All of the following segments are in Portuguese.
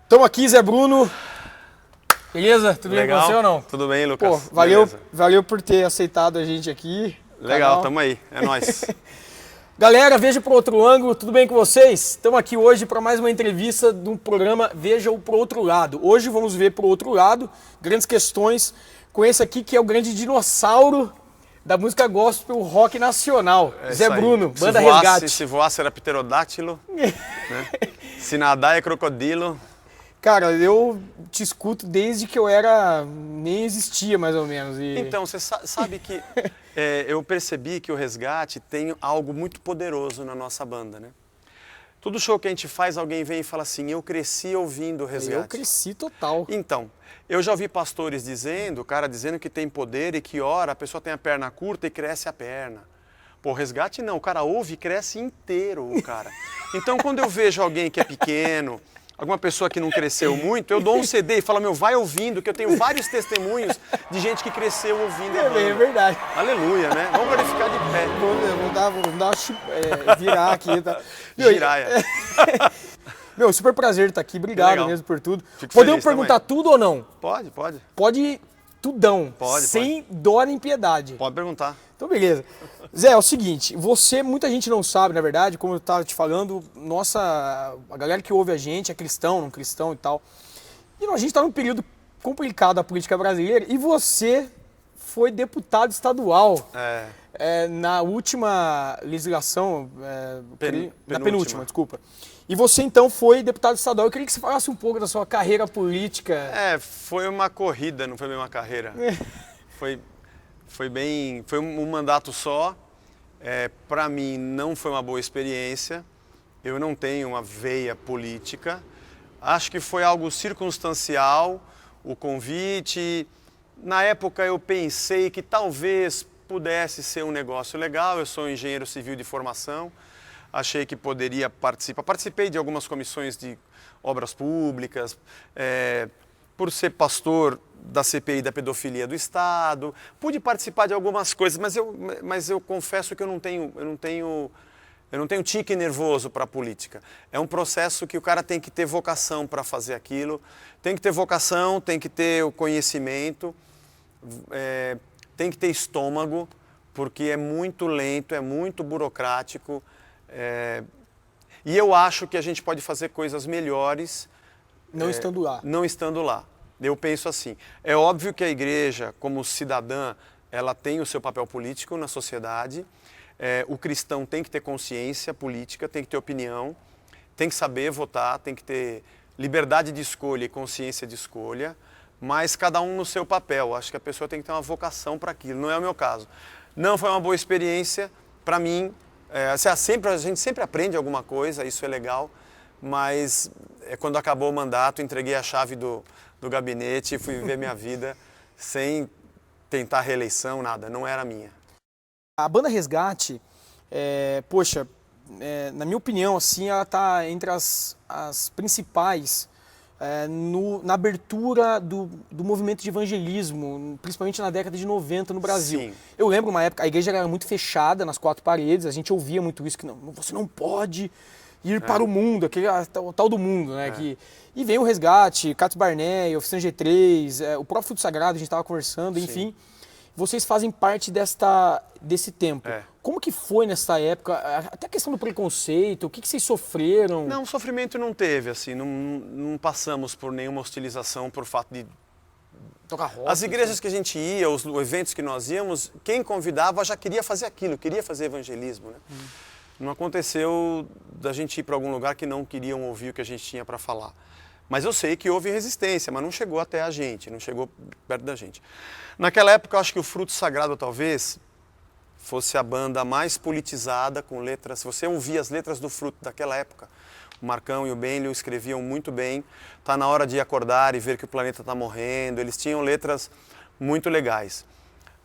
Estamos aqui, Zé Bruno. Beleza? Tudo bem com você ou não? Tudo bem, Lucas. Pô, valeu por ter aceitado a gente aqui. Legal, tamo aí. É nóis. Galera, Veja Pro Outro Ângulo, tudo bem com vocês? Estamos aqui hoje para mais uma entrevista do programa Veja o Pro Outro Lado. Hoje vamos ver pro outro lado, grandes questões com esse aqui que é o grande dinossauro da música gospel rock nacional. Zé Bruno, banda Resgate. Se voasse era pterodátilo, né? Se nadar é crocodilo. Cara, eu te escuto desde que eu nem existia mais ou menos. Então, você sabe que eu percebi que o Resgate tem algo muito poderoso na nossa banda, né? Todo show que a gente faz, alguém vem e fala assim, eu cresci ouvindo o Resgate. Eu cresci total. Então, eu já ouvi pastores dizendo, o cara dizendo que tem poder e que ora, a pessoa tem a perna curta e cresce a perna. Pô, Resgate não, o cara ouve e cresce inteiro, o cara. Então, quando eu vejo alguém que é pequeno, alguma pessoa que não cresceu muito, eu dou um CD e falo, meu, vai ouvindo, que eu tenho vários testemunhos de gente que cresceu ouvindo a banda. É verdade. Aleluia, né? Vamos glorificar de pé. Vamos virar aqui. Tá? Giraia. Meu, super prazer estar aqui. Obrigado mesmo por tudo. Fico Podemos feliz perguntar também. tudo ou não? Pode. Pode tudão. Pode. Sem dó nem piedade. Pode perguntar. Então, beleza. Zé, é o seguinte, muita gente não sabe, na verdade, como eu estava te falando, a galera que ouve a gente é cristão, não cristão e tal. E a gente está num período complicado da política brasileira e você foi deputado estadual na última legislação, na penúltima, desculpa. E você então foi deputado estadual. Eu queria que você falasse um pouco da sua carreira política. Foi uma corrida, não foi bem uma carreira. Foi um mandato só. Para mim não foi uma boa experiência. Eu não tenho uma veia política. Acho que foi algo circunstancial, o convite. Na época eu pensei que talvez pudesse ser um negócio legal. Eu sou engenheiro civil de formação. Achei que poderia participar. Participei de algumas comissões de obras públicas, por ser pastor da CPI da pedofilia do Estado. Pude participar de algumas coisas, mas eu confesso que eu não tenho tique nervoso para a política. É um processo que o cara tem que ter vocação para fazer aquilo, tem que ter vocação, tem que ter o conhecimento, tem que ter estômago, porque é muito lento, é muito burocrático. E eu acho que a gente pode fazer coisas melhores não estando lá. Não estando lá. Eu penso assim, é óbvio que a igreja, como cidadã, ela tem o seu papel político na sociedade. O cristão tem que ter consciência política, tem que ter opinião, tem que saber votar, tem que ter liberdade de escolha e consciência de escolha, mas cada um no seu papel. Acho que a pessoa tem que ter uma vocação para aquilo, não é o meu caso. Não foi uma boa experiência para mim. A gente sempre aprende alguma coisa, isso é legal, mas quando acabou o mandato, entreguei a chave do gabinete e fui viver minha vida sem tentar reeleição, nada, não era minha. A banda Resgate, na minha opinião, assim, ela está entre as principais na abertura do movimento de evangelismo, principalmente na década de 90 no Brasil. Sim. Eu lembro uma época, a igreja era muito fechada nas quatro paredes, a gente ouvia muito isso, que você não pode ir para o mundo, o tal do mundo, né? E veio o Resgate, Catos Barnett, Oficina G3, o próprio Fruto Sagrado, a gente estava conversando, enfim. Vocês fazem parte desse tempo. Como que foi nessa época? Até a questão do preconceito, o que vocês sofreram? Não, sofrimento não teve, assim, não passamos por nenhuma hostilização por fato de... Tocar rock. As igrejas que a gente ia, os eventos que nós íamos, quem convidava já queria fazer aquilo, queria fazer evangelismo, né? Não aconteceu da gente ir para algum lugar que não queriam ouvir o que a gente tinha para falar. Mas eu sei que houve resistência, mas não chegou até a gente, não chegou perto da gente. Naquela época, eu acho que o Fruto Sagrado, talvez, fosse a banda mais politizada, com letras... Se você ouvir as letras do Fruto daquela época, o Marcão e o Benlio escreviam muito bem. Tá na hora de acordar e ver que o planeta está morrendo. Eles tinham letras muito legais.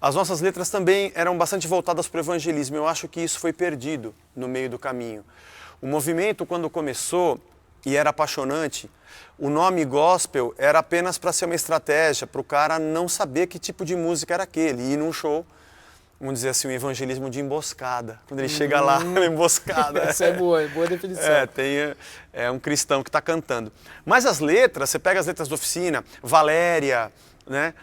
As nossas letras também eram bastante voltadas para o evangelismo. Eu acho que isso foi perdido no meio do caminho. O movimento, quando começou, e era apaixonante, o nome gospel era apenas para ser uma estratégia, para o cara não saber que tipo de música era aquele, ir num show vamos dizer assim, um evangelismo de emboscada. Quando ele chega lá, é emboscada. Essa é boa definição. É um cristão que está cantando. Mas as letras, você pega as letras da Oficina, Valéria, né?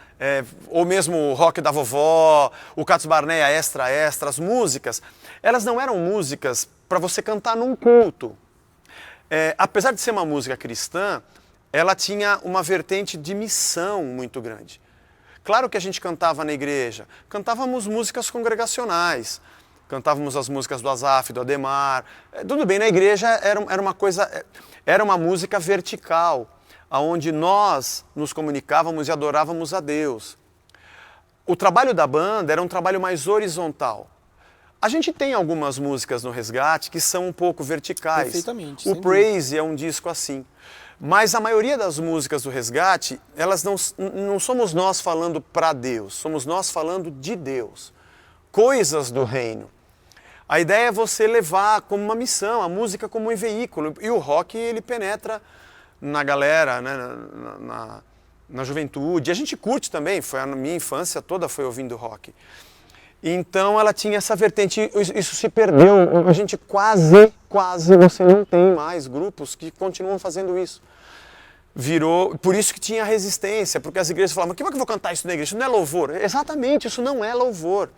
Ou mesmo o Rock da Vovó, o Catos Barneia, Extra Extra, as músicas, elas não eram músicas para você cantar num culto. Apesar de ser uma música cristã, ela tinha uma vertente de missão muito grande. Claro que a gente cantava na igreja, cantávamos músicas congregacionais, cantávamos as músicas do Asaf, do Ademar, tudo bem, na igreja era uma música vertical, onde nós nos comunicávamos e adorávamos a Deus. O trabalho da banda era um trabalho mais horizontal. A gente tem algumas músicas no Resgate que são um pouco verticais. Perfeitamente. O Praise é um disco assim. Mas a maioria das músicas do Resgate, elas não somos nós falando para Deus, somos nós falando de Deus. Coisas do reino. A ideia é você levar como uma missão, a música como um veículo. E o rock, ele penetra na galera, né, na juventude. A gente curte também, a minha infância toda foi ouvindo rock. Então ela tinha essa vertente, isso se perdeu, a gente quase você não tem mais grupos que continuam fazendo isso. Virou, por isso que tinha resistência, porque as igrejas falavam, como é que eu vou cantar isso na igreja? Isso não é louvor. Exatamente, isso não é louvor.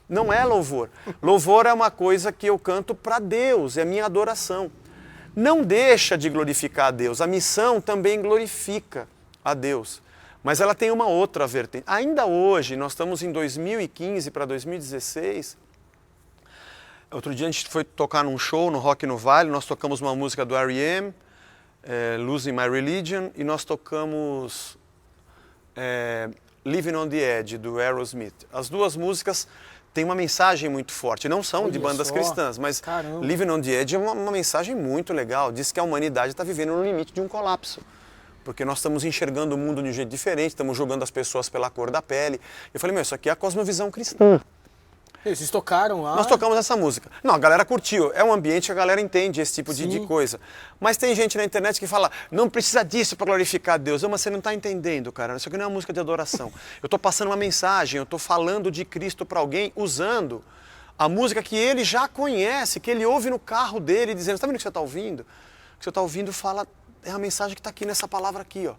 Não é louvor. Louvor é uma coisa que eu canto para Deus, é minha adoração. Não deixa de glorificar a Deus, a missão também glorifica a Deus. Mas ela tem uma outra vertente. Ainda hoje, nós estamos em 2015 para 2016. Outro dia a gente foi tocar num show no Rock no Vale, nós tocamos uma música do R.E.M., Losing My Religion, e nós tocamos Living on the Edge, do Aerosmith. As duas músicas têm uma mensagem muito forte, não são de bandas cristãs, mas caramba. Living on the Edge é uma mensagem muito legal, diz que a humanidade está vivendo no limite de um colapso. Porque nós estamos enxergando o mundo de um jeito diferente, estamos julgando as pessoas pela cor da pele. Eu falei, isso aqui é a cosmovisão cristã. Vocês tocaram lá? Nós tocamos essa música. Não, a galera curtiu. É um ambiente que a galera entende esse tipo de coisa. Mas tem gente na internet que fala, não precisa disso para glorificar a Deus. Mas você não está entendendo, cara. Isso aqui não é uma música de adoração. Eu estou passando uma mensagem, eu estou falando de Cristo para alguém usando a música que ele já conhece, que ele ouve no carro dele, dizendo, está vendo o que você está ouvindo? O que você está ouvindo fala... É a mensagem que está aqui nessa palavra aqui, ó.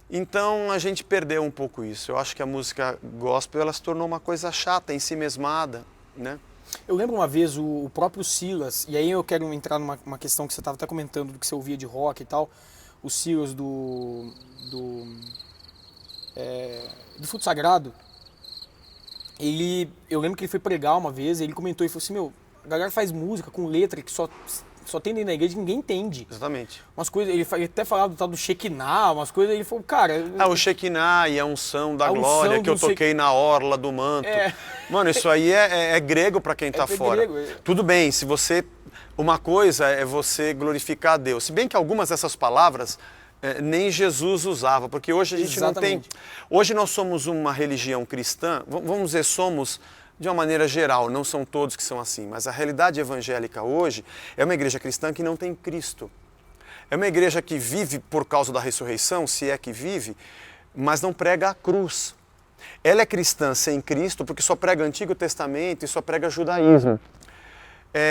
Então a gente perdeu um pouco isso. Eu acho que a música gospel ela se tornou uma coisa chata, ensimesmada, né? Eu lembro uma vez o próprio Silas, e aí eu quero entrar numa questão que você estava até comentando do que você ouvia de rock e tal. O Silas do Fruto Sagrado. Eu lembro que ele foi pregar uma vez e ele comentou e falou assim, a galera faz música com letra que só tem dentro da igreja, ninguém entende. Exatamente. Umas coisas, ele até falava do tal do Shekinah, umas coisas, ele falou, cara... o Shekinah e a unção da glória que eu toquei na orla do manto. Mano, isso aí é grego para quem tá fora. Grego. Tudo bem, se você... Uma coisa é você glorificar a Deus. Se bem que algumas dessas palavras nem Jesus usava, porque hoje a gente não tem... Hoje nós somos uma religião cristã, vamos dizer, somos... De uma maneira geral, não são todos que são assim, mas a realidade evangélica hoje é uma igreja cristã que não tem Cristo. É uma igreja que vive por causa da ressurreição, se é que vive, mas não prega a cruz. Ela é cristã sem Cristo porque só prega Antigo Testamento e só prega judaísmo.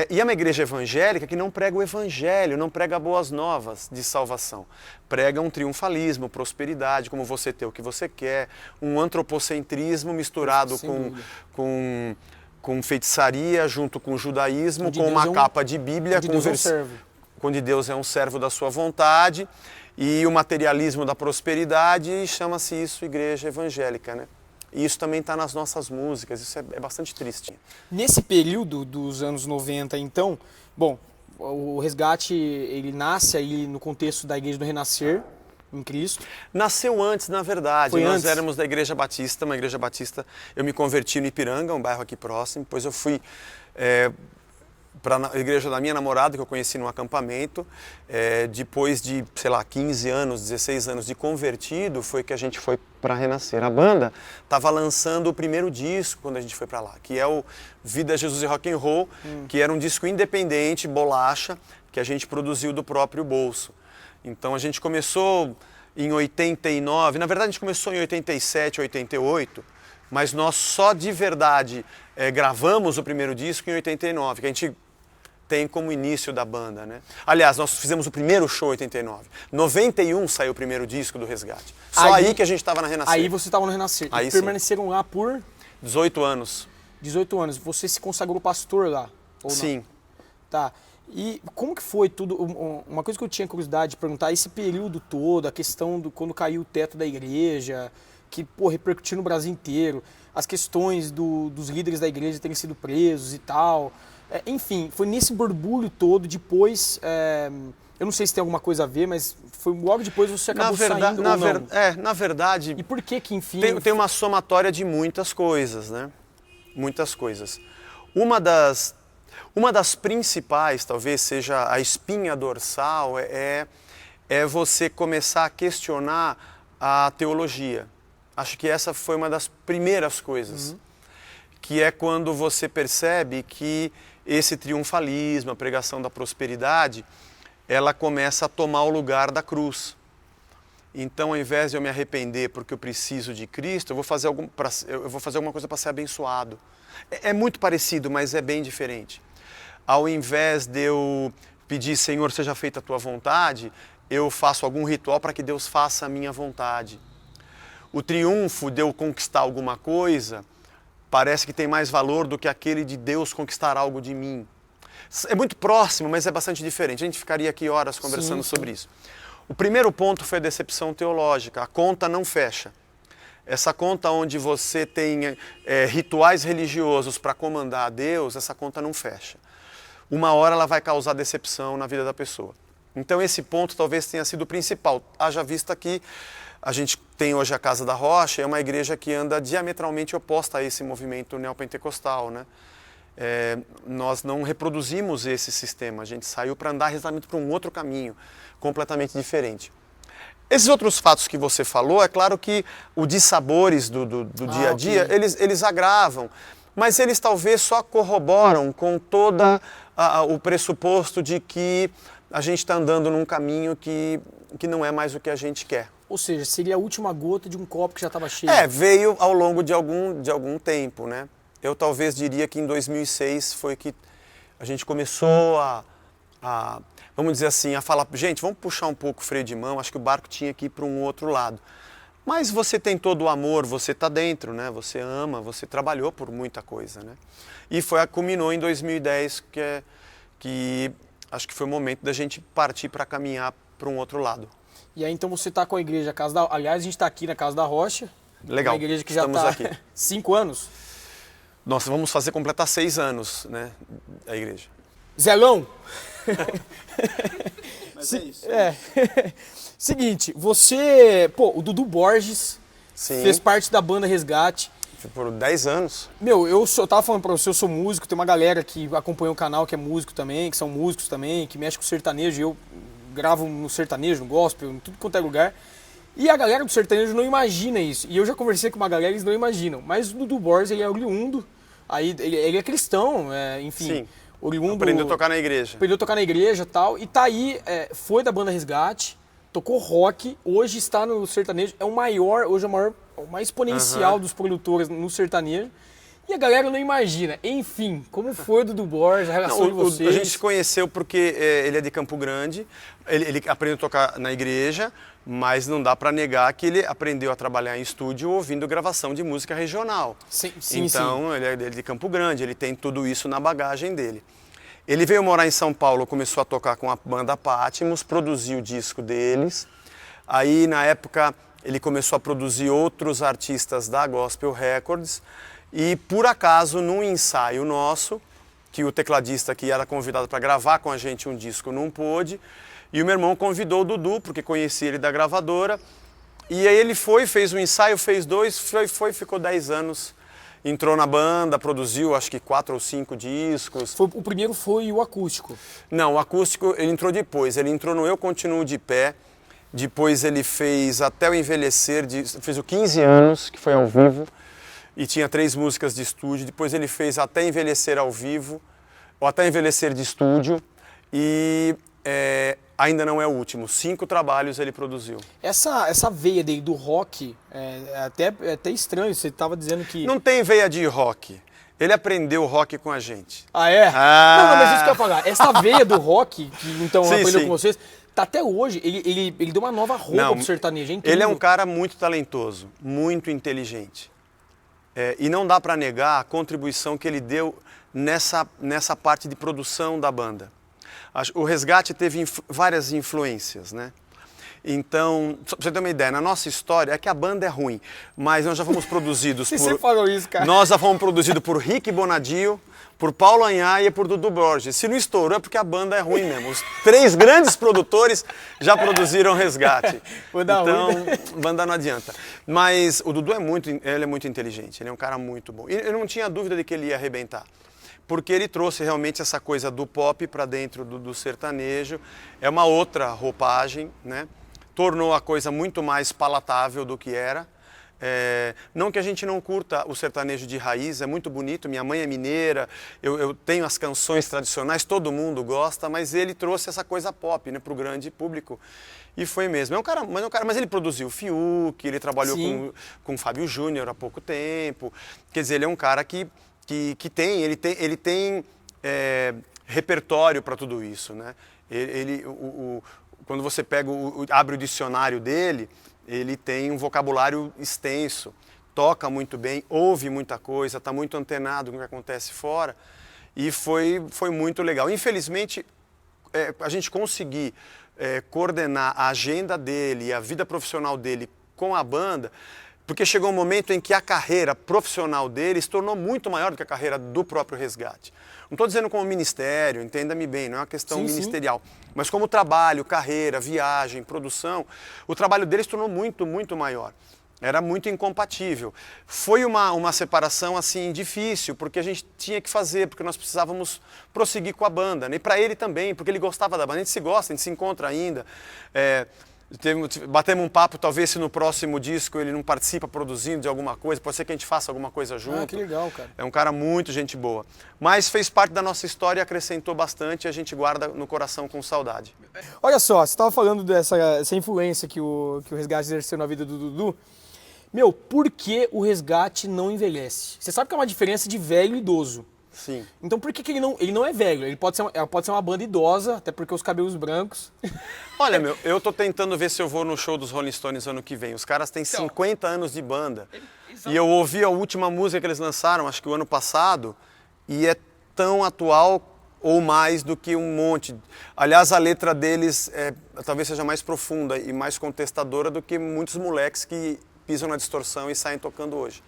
E é uma igreja evangélica que não prega o evangelho, não prega boas novas de salvação. Prega um triunfalismo, prosperidade, como você ter o que você quer, um antropocentrismo misturado com feitiçaria, junto com judaísmo, com uma capa de Bíblia, onde Deus é um servo da sua vontade, e o materialismo da prosperidade, e chama-se isso igreja evangélica, né? E isso também está nas nossas músicas, isso é bastante triste. Nesse período dos anos 90, então, bom, o Resgate, ele nasce aí no contexto da Igreja do Renascer, em Cristo. Nasceu antes, na verdade. Foi Nós antes? Éramos da Igreja Batista, uma Igreja Batista. Eu me converti no Ipiranga, um bairro aqui próximo, depois eu fui... para a igreja da minha namorada, que eu conheci num acampamento. Depois de, 15 anos, 16 anos de convertido, foi que a gente foi para Renascer. A banda estava lançando o primeiro disco quando a gente foi para lá, que é o Vida, Jesus e Rock and Roll, que era um disco independente, bolacha, que a gente produziu do próprio bolso. Então a gente começou em 89, na verdade a gente começou em 87, 88, mas nós só de verdade gravamos o primeiro disco em 89, que a gente tem como início da banda, né? Aliás, nós fizemos o primeiro show em 89. 91 saiu o primeiro disco do Resgate. Só aí que a gente estava na Renascer. Aí você estava no Renascer. Aí e permaneceram lá por 18 anos. 18 anos. Você se consagrou pastor lá? Ou não? Sim. Tá. E como que foi tudo? Uma coisa que eu tinha curiosidade de perguntar, esse período todo, a questão do quando caiu o teto da igreja, que, pô, repercutiu no Brasil inteiro, as questões dos líderes da igreja terem sido presos e tal. Enfim, foi nesse borbulho todo, depois, eu não sei se tem alguma coisa a ver, mas foi logo depois você acabou saindo ou não? Na verdade... E por que enfim... Tem uma somatória de muitas coisas, né? Muitas coisas. Uma das principais, talvez seja a espinha dorsal, é você começar a questionar a teologia. Acho que essa foi uma das primeiras coisas. Que é quando você percebe que esse triunfalismo, a pregação da prosperidade, ela começa a tomar o lugar da cruz. Então, ao invés de eu me arrepender porque eu preciso de Cristo, eu vou fazer alguma coisa para ser abençoado. É muito parecido, mas é bem diferente. Ao invés de eu pedir, Senhor, seja feita a tua vontade, eu faço algum ritual para que Deus faça a minha vontade. O triunfo de eu conquistar alguma coisa parece que tem mais valor do que aquele de Deus conquistar algo de mim. É muito próximo, mas é bastante diferente. A gente ficaria aqui horas conversando sobre isso. O primeiro ponto foi a decepção teológica. A conta não fecha. Essa conta onde você tem rituais religiosos para comandar a Deus, essa conta não fecha. Uma hora ela vai causar decepção na vida da pessoa. Então esse ponto talvez tenha sido o principal. Haja vista que a gente tem hoje a Casa da Rocha, é uma igreja que anda diametralmente oposta a esse movimento neopentecostal, né? Nós não reproduzimos esse sistema, a gente saiu para andar exatamente para um outro caminho, completamente diferente. Esses outros fatos que você falou, é claro que os dissabores do dia a dia, eles agravam, mas eles talvez só corroboram com todo o pressuposto de que a gente está andando num caminho que não é mais o que a gente quer. Ou seja, seria a última gota de um copo que já estava cheio. Veio ao longo de algum tempo, né? Eu talvez diria que em 2006 foi que a gente começou vamos dizer assim, a falar, gente, vamos puxar um pouco o freio de mão, acho que o barco tinha que ir para um outro lado. Mas você tem todo o amor, você está dentro, né? Você ama, você trabalhou por muita coisa, né? E culminou em 2010, que acho que foi o momento da gente partir para caminhar para um outro lado. E aí então você está com a igreja Casa da... Aliás, a gente está aqui na Casa da Rocha. Legal, uma igreja que já está aqui. 5 anos. Nossa, vamos completar 6 anos, né, a igreja. Zelão! Mas é isso. Seguinte, o Dudu Borges Sim. fez parte da banda Resgate. Por 10 anos. Meu, eu tava falando pra você, eu sou músico, tem uma galera que acompanha o canal que é músico também, que são músicos também, que mexe com sertanejo, eu gravo no sertanejo, no gospel, em tudo quanto é lugar. E a galera do sertanejo não imagina isso. E eu já conversei com uma galera e eles não imaginam. Mas o Dudu Borges, ele é oriundo, aí ele é cristão, enfim. Sim. Oriundo, aprendeu a tocar na igreja. Aprendeu a tocar na igreja e tal. E tá aí, foi da banda Resgate, tocou rock, hoje está no sertanejo, é o maior exponencial dos produtores no sertanejo. E a galera não imagina. Enfim, como foi o Dudu Borges, a relação de vocês? A gente se conheceu porque ele é de Campo Grande, ele aprendeu a tocar na igreja, mas não dá para negar que ele aprendeu a trabalhar em estúdio ouvindo gravação de música regional. Sim. Então, ele é de Campo Grande, ele tem tudo isso na bagagem dele. Ele veio morar em São Paulo, começou a tocar com a banda Patmos, produziu o disco deles. Aí, na época, ele começou a produzir outros artistas da Gospel Records. E, por acaso, num ensaio nosso, que o tecladista que era convidado para gravar com a gente um disco não pôde, e o meu irmão convidou o Dudu, porque conhecia ele da gravadora, e aí ele fez um ensaio, fez 2, ficou 10 anos, entrou na banda, produziu acho que 4 ou 5 discos. O primeiro foi o acústico? Não, o acústico ele entrou depois, ele entrou no Eu Continuo de Pé, depois ele fez Até o Envelhecer, fez o 15 anos, que foi ao vivo, e tinha 3 músicas de estúdio, depois ele fez Até Envelhecer ao vivo, ou Até Envelhecer de estúdio, e ainda não é o último. 5 trabalhos ele produziu. Essa veia dele do rock, é até estranho, você estava dizendo que... Não tem veia de rock. Ele aprendeu rock com a gente. Ah, é? Ah. Não, mas isso que eu ia falar. Essa veia do rock, que então Sim, aprendeu sim. com vocês, tá até hoje, ele deu uma nova roupa pro sertanejo, é incrível. Ele é um cara muito talentoso, muito inteligente. E não dá para negar a contribuição que ele deu nessa parte de produção da banda. O Resgate teve várias influências, né? Então, só pra você ter uma ideia, na nossa história, é que a banda é ruim, mas nós já fomos produzidos por... Você falou isso, cara. Nós já fomos produzidos por Rick Bonadio, por Paulo Anhá e por Dudu Borges. Se não estourou é porque a banda é ruim mesmo. Os 3 grandes produtores já produziram Resgate. Então, banda não adianta. Mas o Dudu ele é muito inteligente, ele é um cara muito bom. E eu não tinha dúvida de que ele ia arrebentar. Porque ele trouxe realmente essa coisa do pop para dentro do sertanejo. É uma outra roupagem, né? Tornou a coisa muito mais palatável do que era. Não que a gente não curta o sertanejo de raiz, é muito bonito, minha mãe é mineira, eu tenho as canções tradicionais, todo mundo gosta, mas ele trouxe essa coisa pop, né, para o grande público. E foi mesmo. Mas ele produziu Fiuk, ele trabalhou com Fábio Júnior há pouco tempo. Quer dizer, ele é um cara que tem repertório para tudo isso, né? Quando você abre o dicionário dele, ele tem um vocabulário extenso, toca muito bem, ouve muita coisa, está muito antenado com o que acontece fora, e foi muito legal. Infelizmente, a gente conseguir coordenar a agenda dele e a vida profissional dele com a banda, porque chegou um momento em que a carreira profissional dele se tornou muito maior do que a carreira do próprio Resgate. Não estou dizendo como ministério, entenda-me bem, não é uma questão ministerial, mas como trabalho, carreira, viagem, produção, o trabalho dele se tornou muito, muito maior. Era muito incompatível. Foi uma separação assim difícil, porque a gente tinha que fazer, porque nós precisávamos prosseguir com a banda, né? E para ele também, porque ele gostava da banda. A gente se gosta, a gente se encontra ainda. Batemos um papo, talvez se no próximo disco ele não participa produzindo de alguma coisa, pode ser que a gente faça alguma coisa junto. Ah, que legal, cara. É um cara muito gente boa. Mas fez parte da nossa história e acrescentou bastante e a gente guarda no coração com saudade. Olha só, você estava falando dessa influência que o Resgate exerceu na vida do Dudu. Meu, por que o Resgate não envelhece? Você sabe que é uma diferença de velho e idoso. Sim. Então por que ele não é velho? Ele pode ser uma banda idosa, até porque os cabelos brancos. Olha, eu tô tentando ver se eu vou no show dos Rolling Stones ano que vem. Os caras têm 50 anos de banda. E eu ouvi a última música que eles lançaram, acho que o ano passado, e é tão atual ou mais do que um monte. Aliás, a letra deles talvez seja mais profunda e mais contestadora do que muitos moleques que pisam na distorção e saem tocando hoje.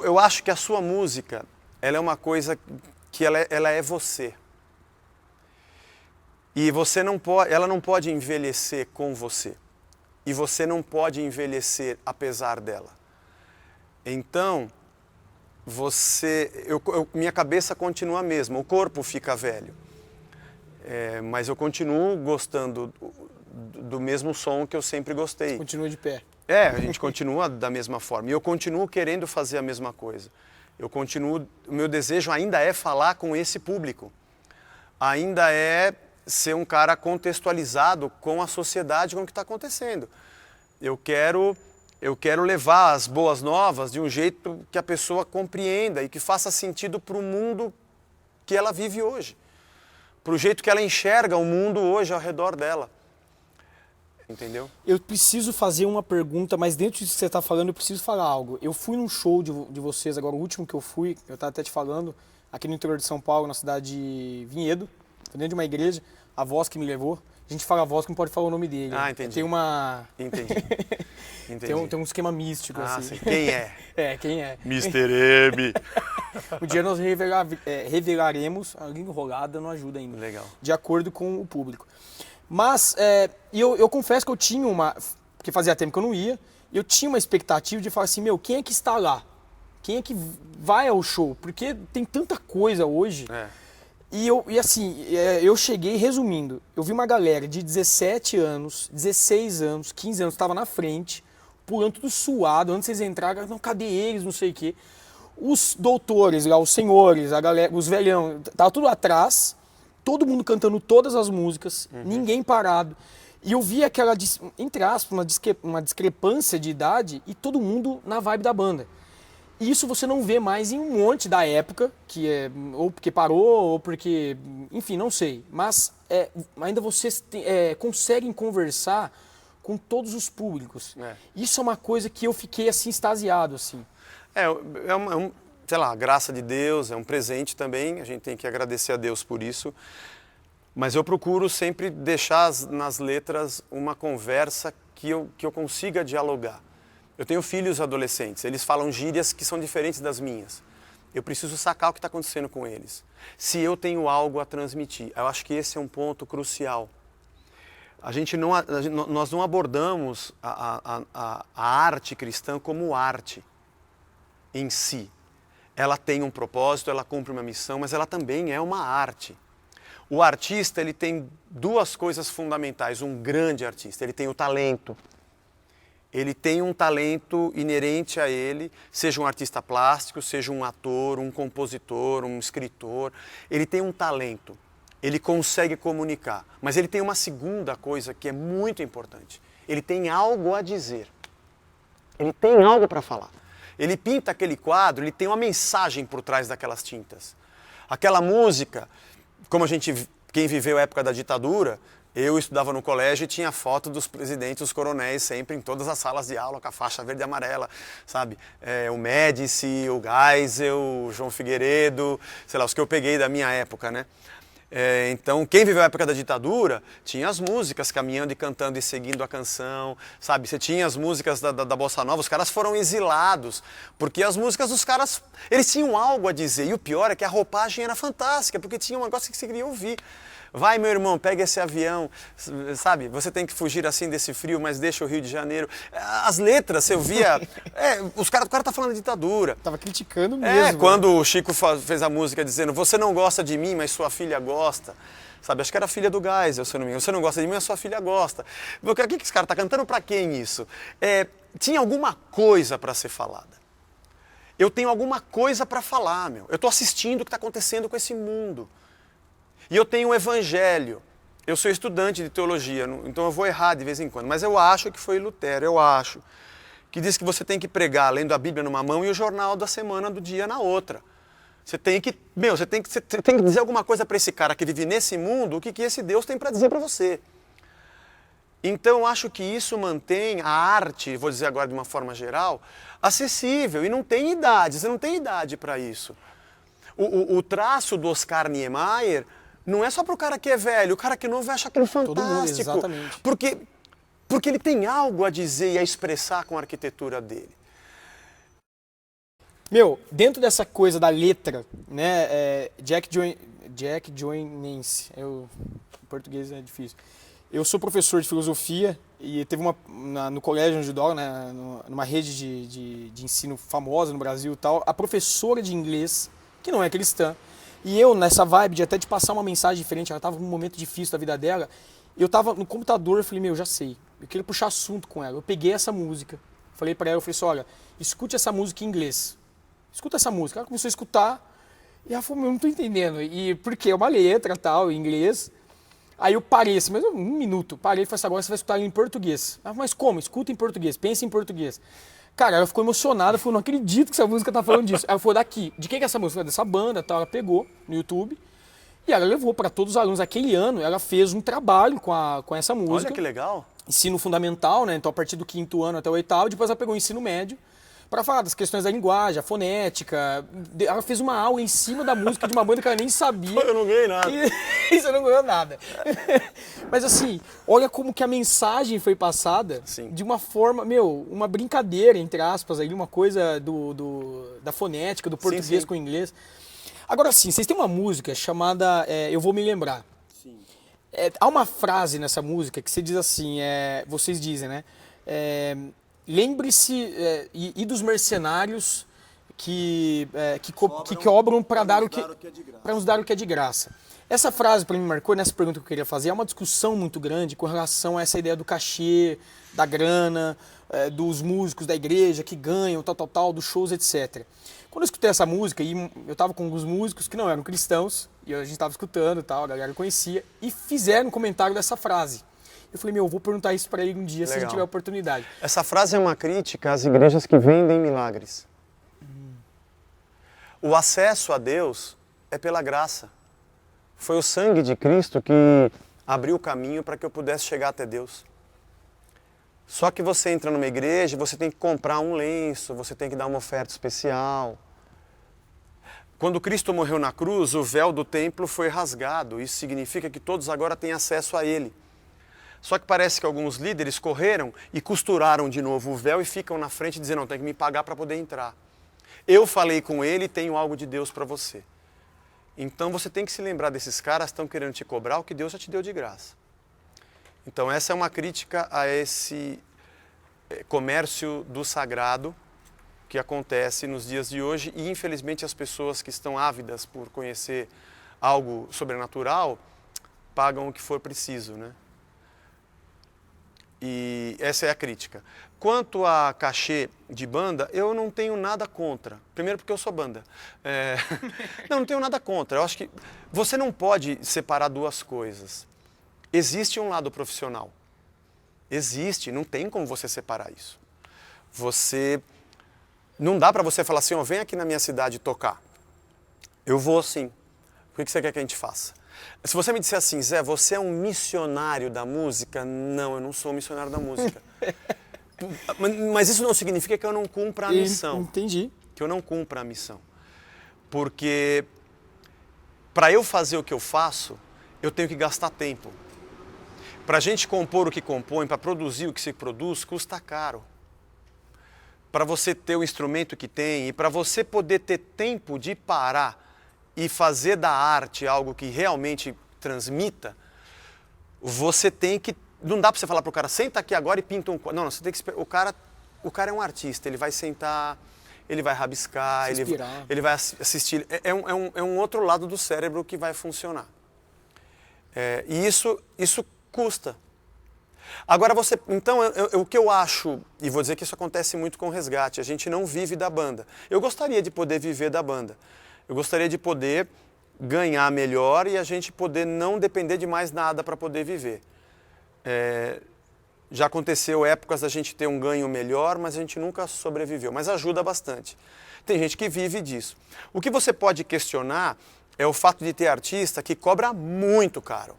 Eu acho que a sua música, ela é uma coisa que ela é você. E ela não pode envelhecer com você. E você não pode envelhecer apesar dela. Então, minha cabeça continua a mesma, o corpo fica velho. Mas eu continuo gostando do mesmo som que eu sempre gostei. Continua de pé. A gente continua da mesma forma. E eu continuo querendo fazer a mesma coisa. O meu desejo ainda é falar com esse público. Ainda é ser um cara contextualizado com a sociedade, com o que está acontecendo. Eu quero levar as boas novas de um jeito que a pessoa compreenda e que faça sentido para o mundo que ela vive hoje. Para o jeito que ela enxerga o mundo hoje ao redor dela. Entendeu? Eu preciso fazer uma pergunta, mas dentro disso que você está falando, eu preciso falar algo. Eu fui num show de vocês, agora o último que eu fui, eu estava até te falando, aqui no interior de São Paulo, na cidade de Vinhedo, dentro de uma igreja, a voz que me levou. A gente fala a voz que não pode falar o nome dele. Ah, entendi. Tem uma... Entendi. Tem um esquema místico, assim. Sim. Quem é? Quem é? Mr. M. Um dia nós revelaremos, a língua enrolada não ajuda ainda. Legal. De acordo com o público. Mas eu confesso que eu tinha porque fazia tempo que eu não ia, eu tinha uma expectativa de falar assim, quem é que está lá? Quem é que vai ao show? Porque tem tanta coisa hoje. Eu cheguei, resumindo, eu vi uma galera de 17 anos, 16 anos, 15 anos, estava na frente, pulando tudo suado, antes vocês entraram, não, cadê eles, não sei o quê. Os doutores lá, os senhores, a galera, os velhão, tava tudo atrás. todo mundo cantando todas as músicas, ninguém parado. E eu vi aquela, entre aspas, uma discrepância de idade e todo mundo na vibe da banda. E isso você não vê mais em um monte da época, que é ou porque parou, ou porque, enfim, não sei. Mas ainda vocês conseguem conversar com todos os públicos. Isso é uma coisa que eu fiquei assim extasiado, assim. Sei lá, a graça de Deus, é um presente também, a gente tem que agradecer a Deus por isso. Mas eu procuro sempre deixar nas letras uma conversa que eu consiga dialogar. Eu tenho filhos adolescentes, eles falam gírias que são diferentes das minhas. Eu preciso sacar o que está acontecendo com eles. Se eu tenho algo a transmitir, eu acho que esse é um ponto crucial. Nós não abordamos a arte cristã como arte em si. Ela tem um propósito, ela cumpre uma missão, mas ela também é uma arte. O artista, ele tem duas coisas fundamentais, um grande artista, ele tem o talento. Ele tem um talento inerente a ele, seja um artista plástico, seja um ator, um compositor, um escritor. Ele tem um talento, ele consegue comunicar. Mas ele tem uma segunda coisa que é muito importante. Ele tem algo a dizer. Ele tem algo para falar. Ele pinta aquele quadro, ele tem uma mensagem por trás daquelas tintas. Aquela música, como quem viveu a época da ditadura, eu estudava no colégio e tinha foto dos presidentes, dos coronéis, sempre em todas as salas de aula, com a faixa verde e amarela, sabe? O Médici, o Geisel, o João Figueiredo, sei lá, os que eu peguei da minha época, né? Então, quem viveu a época da ditadura, tinha as músicas caminhando e cantando e seguindo a canção, sabe? Você tinha as músicas da Bossa Nova, os caras foram exilados, porque as músicas dos caras, eles tinham algo a dizer. E o pior é que a roupagem era fantástica, porque tinha um negócio que você queria ouvir. Vai, meu irmão, pega esse avião, sabe? Você tem que fugir assim desse frio, mas deixa o Rio de Janeiro. As letras, você ouvia... o cara tá falando de ditadura. Tava criticando mesmo. Quando o Chico fez a música dizendo você não gosta de mim, mas sua filha gosta. Sabe, acho que era a filha do Geisel, se eu não me engano. Você não gosta de mim, mas sua filha gosta. O que esse cara tá cantando pra quem isso? Tinha alguma coisa para ser falada. Eu tenho alguma coisa para falar, meu. Eu tô assistindo o que tá acontecendo com esse mundo. E eu tenho um evangelho. Eu sou estudante de teologia, então eu vou errar de vez em quando. Mas eu acho que foi Lutero, que diz que você tem que pregar lendo a Bíblia numa mão e o jornal da semana do dia na outra. Você tem que dizer alguma coisa para esse cara que vive nesse mundo, o que esse Deus tem para dizer para você. Então eu acho que isso mantém a arte, vou dizer agora de uma forma geral, acessível. E não tem idade, você não tem idade para isso. O traço do Oscar Niemeyer não é só para o cara que é velho, o cara que novo vai achar aquilo fantástico. Todo mundo, exatamente. Porque ele tem algo a dizer e a expressar com a arquitetura dele. Meu, dentro dessa coisa da letra, né, Jack Joyce, em português é difícil. Eu sou professor de filosofia e teve no colégio onde eu dou, né, numa rede de ensino famosa no Brasil e tal, a professora de inglês, que não é cristã, e eu, nessa vibe de até de passar uma mensagem diferente, ela estava num momento difícil da vida dela, eu estava no computador, eu falei, já sei, eu queria puxar assunto com ela. Eu peguei essa música, falei para ela, eu falei assim, olha, escute essa música em inglês. Escuta essa música. Ela começou a escutar, e ela falou, eu não estou entendendo, e porque é uma letra, tal, em inglês. Aí eu parei assim, mas um minuto, parei e falei assim, agora você vai escutar em português. Ela falou, mas como? Escuta em português, pensa em português. Cara, ela ficou emocionada, falou, não acredito que essa música tá falando disso. Ela falou, daqui, de quem que é essa música? Dessa banda, tal. Ela pegou no YouTube e ela levou para todos os alunos. Aquele ano, ela fez um trabalho com essa música. Olha que legal. Ensino fundamental, né? Então, a partir do 5º ano até o 8º, depois ela pegou o ensino médio para falar das questões da linguagem, a fonética. Ela fez uma aula em cima da música de uma banda que ela nem sabia. Eu não ganhei nada. Isso, eu não ganhou nada. Mas assim, olha como que a mensagem foi passada. Sim. De uma forma, uma brincadeira, entre aspas, aí, uma coisa da fonética, do português sim. Com o inglês. Agora sim, vocês têm uma música chamada Eu Vou Me Lembrar. Sim. Há uma frase nessa música que você diz assim, vocês dizem, né? Lembre-se e dos mercenários que cobram para nos dar o que é de graça. Essa frase para mim marcou, nessa pergunta que eu queria fazer, é uma discussão muito grande com relação a essa ideia do cachê, da grana, dos músicos da igreja que ganham, tal, dos shows, etc. Quando eu escutei essa música, e eu tava com alguns músicos que não eram cristãos, e a gente tava escutando, tal, a galera conhecia, e fizeram um comentário dessa frase. Eu falei, eu vou perguntar isso para ele um dia, se a gente tiver oportunidade. Essa frase é uma crítica às igrejas que vendem milagres. O acesso a Deus é pela graça. Foi o sangue de Cristo que abriu o caminho para que eu pudesse chegar até Deus. Só que você entra numa igreja, você tem que comprar um lenço, você tem que dar uma oferta especial. Quando Cristo morreu na cruz, o véu do templo foi rasgado. Isso significa que todos agora têm acesso a Ele. Só que parece que alguns líderes correram e costuraram de novo o véu e ficam na frente dizendo, não, tem que me pagar para poder entrar. Eu falei com ele e tenho algo de Deus para você. Então você tem que se lembrar desses caras que estão querendo te cobrar o que Deus já te deu de graça. Então essa é uma crítica a esse comércio do sagrado que acontece nos dias de hoje e infelizmente as pessoas que estão ávidas por conhecer algo sobrenatural pagam o que for preciso, né? E essa é a crítica. Quanto a cachê de banda, eu não tenho nada contra. Primeiro porque eu sou banda. Não tenho nada contra. Eu acho que você não pode separar duas coisas. Existe um lado profissional. Existe, não tem como você separar isso. Não dá para você falar assim, vem aqui na minha cidade tocar. Eu vou sim. O que você quer que a gente faça? Se você me disser assim, Zé, você é um missionário da música? Não, eu não sou um missionário da música. Mas isso não significa que eu não cumpra a missão. Entendi. Que eu não cumpra a missão. Porque para eu fazer o que eu faço, eu tenho que gastar tempo. Para a gente compor o que compõe, para produzir o que se produz, custa caro. Para você ter o instrumento que tem e para você poder ter tempo de parar e fazer da arte algo que realmente transmita, você tem que... Não dá para você falar para o cara, senta aqui agora e pinta um quadro. Não, você tem que esperar. O cara é um artista, ele vai sentar, ele vai rabiscar, ele vai assistir. É um outro lado do cérebro que vai funcionar. E isso custa. Agora então, o que eu acho, e vou dizer que isso acontece muito com o Resgate, a gente não vive da banda. Eu gostaria de poder viver da banda. Eu gostaria de poder ganhar melhor e a gente poder não depender de mais nada para poder viver. Já aconteceu épocas da gente ter um ganho melhor, mas a gente nunca sobreviveu, mas ajuda bastante. Tem gente que vive disso. O que você pode questionar é o fato de ter artista que cobra muito caro.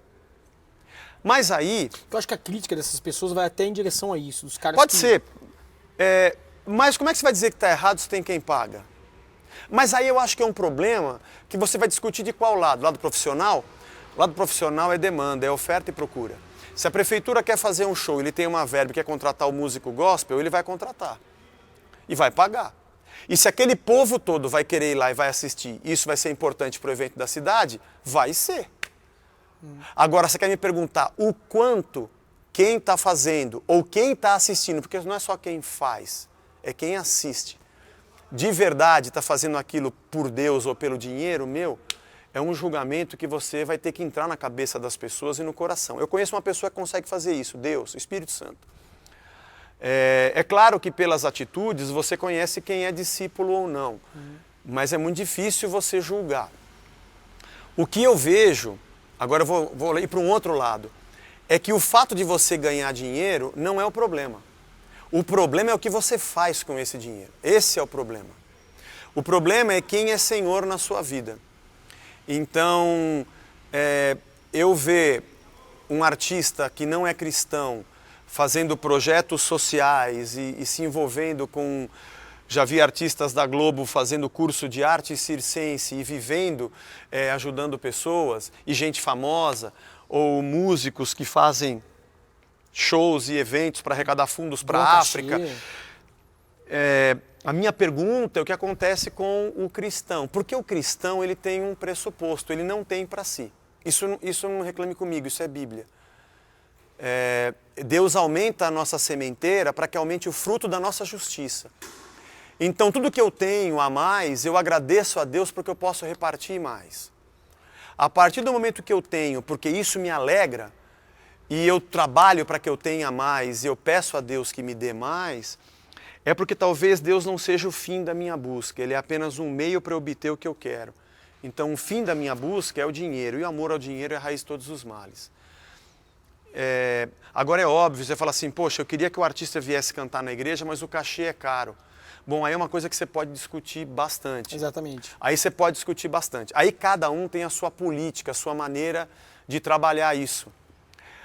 Mas aí... Eu acho que a crítica dessas pessoas vai até em direção a isso. Dos caras pode ser. Mas como é que você vai dizer que está errado se tem quem paga? Mas aí eu acho que é um problema que você vai discutir de qual lado? Lado profissional? O lado profissional é demanda, é oferta e procura. Se a prefeitura quer fazer um show, ele tem uma verba e quer contratar o músico gospel, ele vai contratar. E vai pagar. E se aquele povo todo vai querer ir lá e vai assistir, isso vai ser importante para o evento da cidade, vai ser. Agora, você quer me perguntar o quanto quem está fazendo ou quem está assistindo, porque não é só quem faz, é quem assiste, de verdade está fazendo aquilo por Deus ou pelo dinheiro, é um julgamento que você vai ter que entrar na cabeça das pessoas e no coração. Eu conheço uma pessoa que consegue fazer isso, Deus, o Espírito Santo. É claro que pelas atitudes você conhece quem é discípulo ou não, mas é muito difícil você julgar. O que eu vejo, agora eu vou ir para um outro lado, é que o fato de você ganhar dinheiro não é o problema. O problema é o que você faz com esse dinheiro. Esse é o problema. O problema é quem é Senhor na sua vida. Então, eu ver um artista que não é cristão fazendo projetos sociais e se envolvendo com... Já vi artistas da Globo fazendo curso de arte circense e vivendo, ajudando pessoas, e gente famosa, ou músicos que fazem shows e eventos para arrecadar fundos para a África. A minha pergunta é o que acontece com o cristão. Porque o cristão ele tem um pressuposto, ele não tem para si. Isso não reclame comigo, isso é Bíblia. Deus aumenta a nossa sementeira para que aumente o fruto da nossa justiça. Então tudo que eu tenho a mais, eu agradeço a Deus porque eu posso repartir mais. A partir do momento que eu tenho, porque isso me alegra, e eu trabalho para que eu tenha mais, e eu peço a Deus que me dê mais, é porque talvez Deus não seja o fim da minha busca, Ele é apenas um meio para obter o que eu quero. Então o fim da minha busca é o dinheiro, e o amor ao dinheiro é a raiz de todos os males. Agora é óbvio, você fala assim, poxa, eu queria que o artista viesse cantar na igreja, mas o cachê é caro. Bom, aí é uma coisa que você pode discutir bastante. Exatamente. Aí você pode discutir bastante. Aí cada um tem a sua política, a sua maneira de trabalhar isso.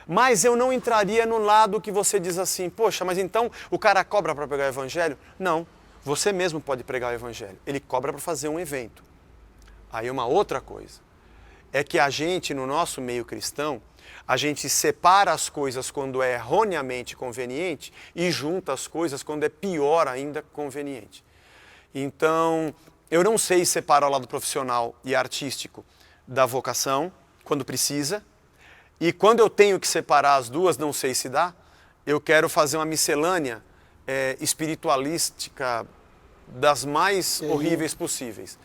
Mas eu não entraria no lado que você diz assim, poxa, mas então o cara cobra para pregar o evangelho? Não, você mesmo pode pregar o evangelho. Ele cobra para fazer um evento. Aí uma outra coisa é que a gente, no nosso meio cristão, a gente separa as coisas quando é erroneamente conveniente e junta as coisas quando é pior ainda conveniente. Então, eu não sei separar o lado profissional e artístico da vocação, quando precisa, e quando eu tenho que separar as duas, não sei se dá, eu quero fazer uma miscelânea espiritualística das mais horríveis possíveis.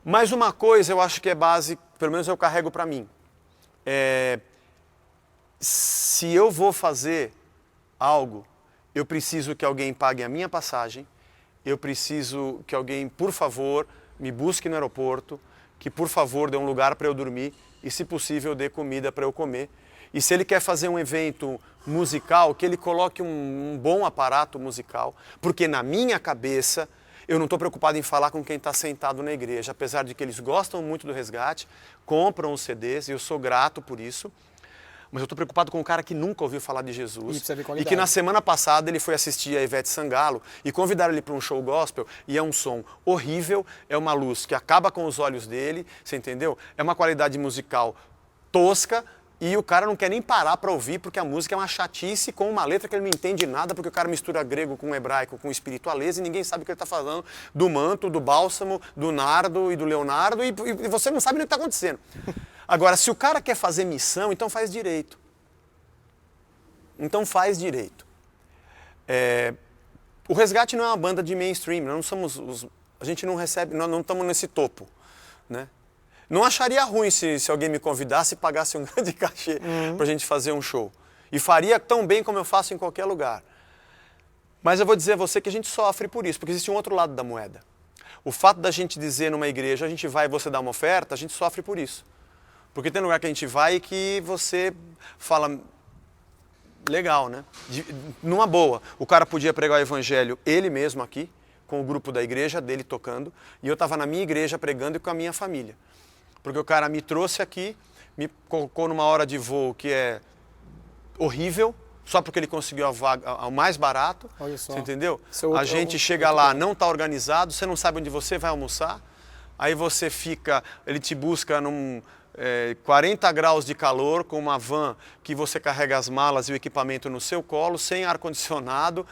Mas uma coisa eu acho que é base, pelo menos eu carrego para mim, se eu vou fazer algo, eu preciso que alguém pague a minha passagem, eu preciso que alguém, por favor, me busque no aeroporto, que por favor dê um lugar para eu dormir e, se possível, dê comida para eu comer. E se ele quer fazer um evento musical, que ele coloque um bom aparato musical, porque na minha cabeça eu não estou preocupado em falar com quem está sentado na igreja, apesar de que eles gostam muito do Resgate, compram os CDs e eu sou grato por isso. Mas eu estou preocupado com um cara que nunca ouviu falar de Jesus e que na semana passada ele foi assistir a Ivete Sangalo e convidaram ele para um show gospel e é um som horrível, é uma luz que acaba com os olhos dele, você entendeu? É uma qualidade musical tosca e o cara não quer nem parar para ouvir porque a música é uma chatice com uma letra que ele não entende nada porque o cara mistura grego com hebraico, com espiritualeza e ninguém sabe o que ele está falando do manto, do bálsamo, do nardo e do Leonardo e você não sabe nem o que está acontecendo. Agora, se o cara quer fazer missão, então faz direito. Então faz direito. O Resgate não é uma banda de mainstream, nós não somos a gente não recebe, nós não estamos nesse topo, né? Não acharia ruim se alguém me convidasse e pagasse um grande cachê para a gente fazer um show. E faria tão bem como eu faço em qualquer lugar. Mas eu vou dizer a você que a gente sofre por isso, porque existe um outro lado da moeda. O fato da gente dizer numa igreja, a gente vai e você dá uma oferta, a gente sofre por isso. Porque tem lugar que a gente vai que você fala, legal, né? Numa boa, o cara podia pregar o evangelho ele mesmo aqui, com o grupo da igreja dele tocando, e eu estava na minha igreja pregando e com a minha família. Porque o cara me trouxe aqui, me colocou numa hora de voo que é horrível, só porque ele conseguiu a vaga ao mais barato, olha só. Você entendeu? A gente chega lá, não está organizado, você não sabe onde você vai almoçar, aí você fica, ele te busca num 40 graus de calor, com uma van que você carrega as malas e o equipamento no seu colo, sem ar-condicionado,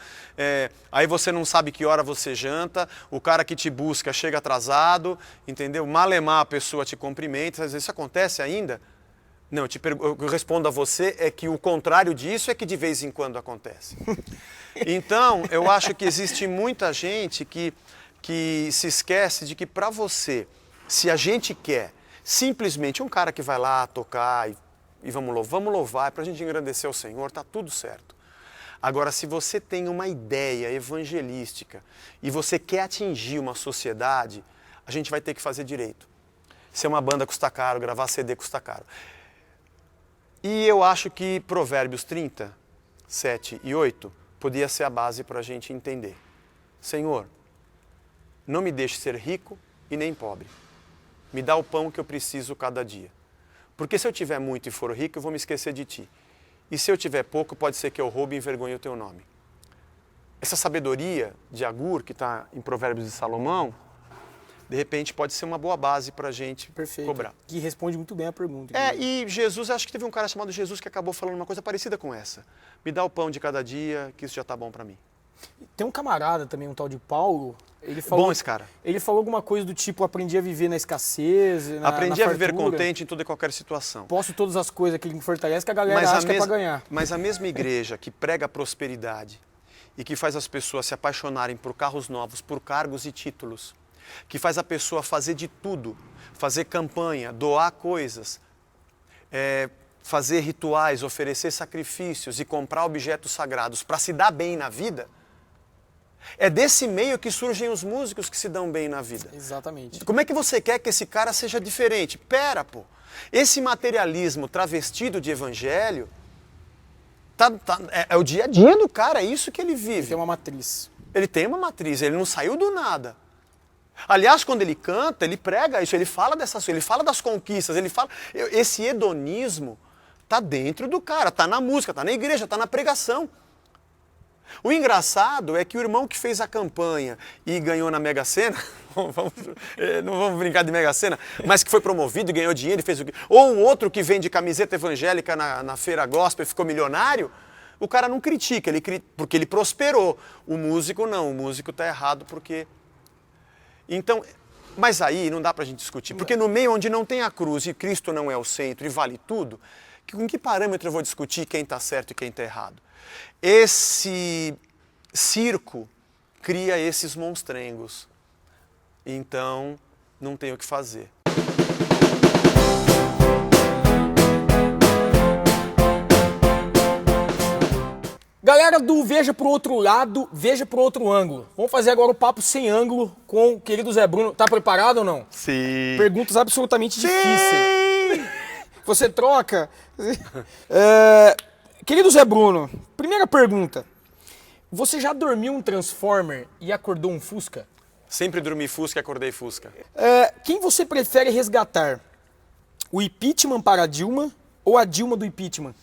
aí você não sabe que hora você janta, o cara que te busca chega atrasado, entendeu? Malemar a pessoa te cumprimenta, às vezes isso acontece ainda? Não, eu respondo a você é que o contrário disso é que de vez em quando acontece. Então, eu acho que existe muita gente que se esquece de que para você, se a gente quer simplesmente um cara que vai lá tocar e vamos louvar, é para a gente engrandecer o Senhor, está tudo certo. Agora, se você tem uma ideia evangelística e você quer atingir uma sociedade, a gente vai ter que fazer direito. Ser uma banda custa caro, gravar CD custa caro. E eu acho que Provérbios 30, 7 e 8 podia ser a base para a gente entender. Senhor, não me deixe ser rico e nem pobre. Me dá o pão que eu preciso cada dia. Porque se eu tiver muito e for rico, eu vou me esquecer de ti. E se eu tiver pouco, pode ser que eu roube e envergonhe o teu nome. Essa sabedoria de Agur, que está em Provérbios de Salomão, de repente pode ser uma boa base para a gente cobrar. Que responde muito bem a pergunta. E Jesus, acho que teve um cara chamado Jesus que acabou falando uma coisa parecida com essa. Me dá o pão de cada dia, que isso já está bom para mim. Tem um camarada também, um tal de Paulo. Ele falou, bom esse cara. Ele falou alguma coisa do tipo, aprendi a viver na escassez, aprendi a viver contente em toda e qualquer situação. Posso todas as coisas, aquilo que me fortalece, que a galera acha que é para ganhar. Mas a mesma igreja que prega a prosperidade e que faz as pessoas se apaixonarem por carros novos, por cargos e títulos, que faz a pessoa fazer de tudo, fazer campanha, doar coisas, fazer rituais, oferecer sacrifícios e comprar objetos sagrados para se dar bem na vida, é desse meio que surgem os músicos que se dão bem na vida. Exatamente. Como é que você quer que esse cara seja diferente? Pera, pô. Esse materialismo travestido de evangelho é o dia a dia do cara, é isso que ele vive. Tem uma matriz. Ele tem uma matriz, ele não saiu do nada. Aliás, quando ele canta, ele prega isso, ele fala dessas coisas, ele fala das conquistas, ele fala... Esse hedonismo está dentro do cara, está na música, está na igreja, está na pregação. O engraçado é que o irmão que fez a campanha e ganhou na Mega Sena, não vamos brincar de Mega Sena, mas que foi promovido e ganhou dinheiro e fez o quê? Ou um outro que vende camiseta evangélica na feira gospel e ficou milionário, o cara não critica, porque ele prosperou. O músico não, o músico está errado porque... Então, mas aí não dá pra gente discutir, porque no meio onde não tem a cruz e Cristo não é o centro e vale tudo, com que parâmetro eu vou discutir quem está certo e quem está errado? Esse circo cria esses monstrengos, então não tem o que fazer. Galera do Veja Pro Outro Lado, Veja Pro Outro Ângulo. Vamos fazer agora o papo sem ângulo com o querido Zé Bruno. Tá preparado ou não? Sim. Perguntas absolutamente difíceis. Você troca? Querido Zé Bruno, primeira pergunta. Você já dormiu um Transformer e acordou um Fusca? Sempre dormi Fusca e acordei Fusca. Quem você prefere resgatar? O impeachment para a Dilma ou a Dilma do impeachment?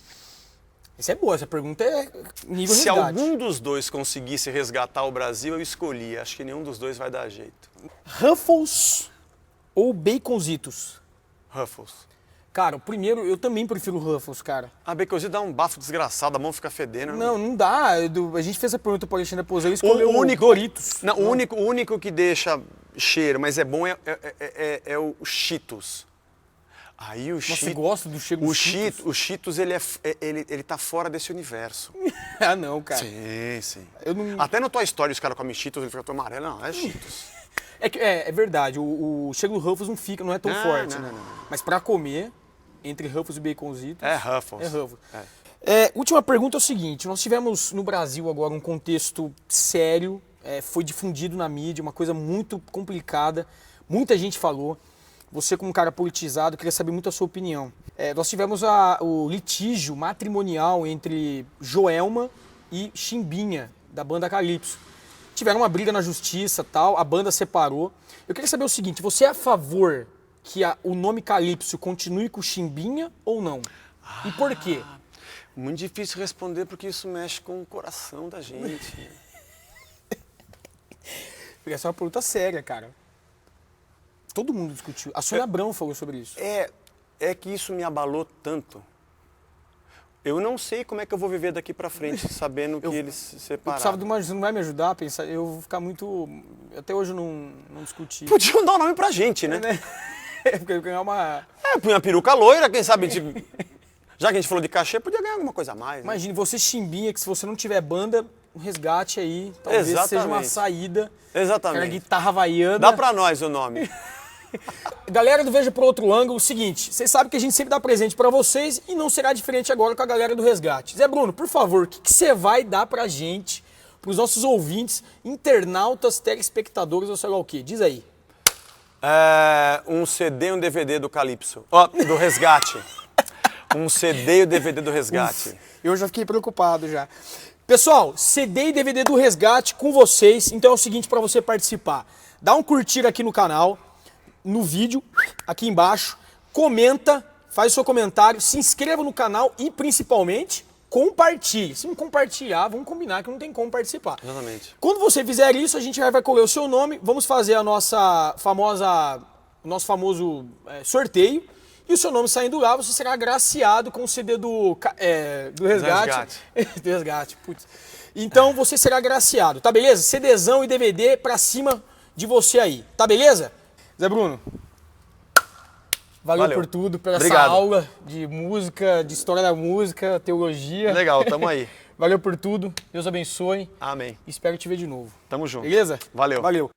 Essa é boa, essa pergunta é nível Se resgate. algum dos dois conseguisse resgatar o Brasil, eu escolhia. Acho que nenhum dos dois vai dar jeito. Ruffles ou Baconzitos? Ruffles. Cara, o primeiro, eu também prefiro Ruffles, cara. A Baconzitos dá um bafo desgraçado, a mão fica fedendo. Não dá. A gente fez essa pergunta para o Alexandre Pozzo, ele escolheu o Doritos. Não, o único que deixa cheiro, mas é bom, é o Cheetos. Aí o Cheetos... Você gosta do cheiro do Cheetos? O Cheetos, ele tá fora desse universo. Ah, não, cara. Sim. Eu não... Até no Toy Story os caras comem Cheetos, ele fica todo amarelo. Não, é Cheetos. É verdade, o cheiro do Ruffles não é tão forte. Não. Mas pra comer, entre Ruffles e Baconzitos... É Ruffles. É Ruffles. Última pergunta é o seguinte, nós tivemos no Brasil agora um contexto sério, foi difundido na mídia, uma coisa muito complicada, muita gente falou. Você, como um cara politizado, queria saber muito a sua opinião. Nós tivemos o litígio matrimonial entre Joelma e Chimbinha, da banda Calypso. Tiveram uma briga na justiça, tal, a banda separou. Eu queria saber o seguinte, você é a favor que o nome Calypso continue com Chimbinha ou não? E por quê? Muito difícil responder porque isso mexe com o coração da gente. Essa é uma pergunta séria, cara. Todo mundo discutiu. A Sônia Abrão falou sobre isso. É que isso me abalou tanto. Eu não sei como é que eu vou viver daqui pra frente, sabendo que eles se separaram. Você não vai me ajudar a pensar? Eu vou ficar muito... Até hoje eu não discuti. Podiam dar o nome pra gente, né? Porque eu ganhar uma... Põe uma peruca loira, quem sabe... Já que a gente falou de cachê, podia ganhar alguma coisa a mais. Né? Imagine, você Chimbinha, que se você não tiver banda, um resgate aí, talvez seja uma saída. Exatamente. Aquela guitarra havaiana. Dá pra nós o nome. Galera do Veja Pro Outro Ângulo, o seguinte, vocês sabem que a gente sempre dá presente pra vocês e não será diferente agora com a galera do Resgate. Zé Bruno, por favor, o que você vai dar pra gente, pros nossos ouvintes, internautas, telespectadores ou sei lá o quê? Diz aí. Um CD e um DVD do Calypso. Do Resgate. Um CD e o DVD do Resgate. Eu já fiquei preocupado já. Pessoal, CD e DVD do Resgate com vocês. Então é o seguinte para você participar. Dá um curtir aqui no canal, no vídeo, aqui embaixo. Comenta, faz o seu comentário, se inscreva no canal e principalmente compartilhe. Se não compartilhar, vamos combinar que não tem como participar. Exatamente. Quando você fizer isso, a gente vai colher o seu nome, vamos fazer o nosso famoso sorteio. E o seu nome saindo lá, você será agraciado com o CD do Resgate. Do Resgate, putz. Então você será agraciado, tá beleza? CDzão e DVD pra cima de você aí, tá beleza? Zé Bruno, valeu por tudo, pela essa aula de música, de história da música, teologia. Legal, tamo aí. Valeu por tudo, Deus abençoe. Amém. Espero te ver de novo. Tamo junto. Beleza? Valeu. Valeu.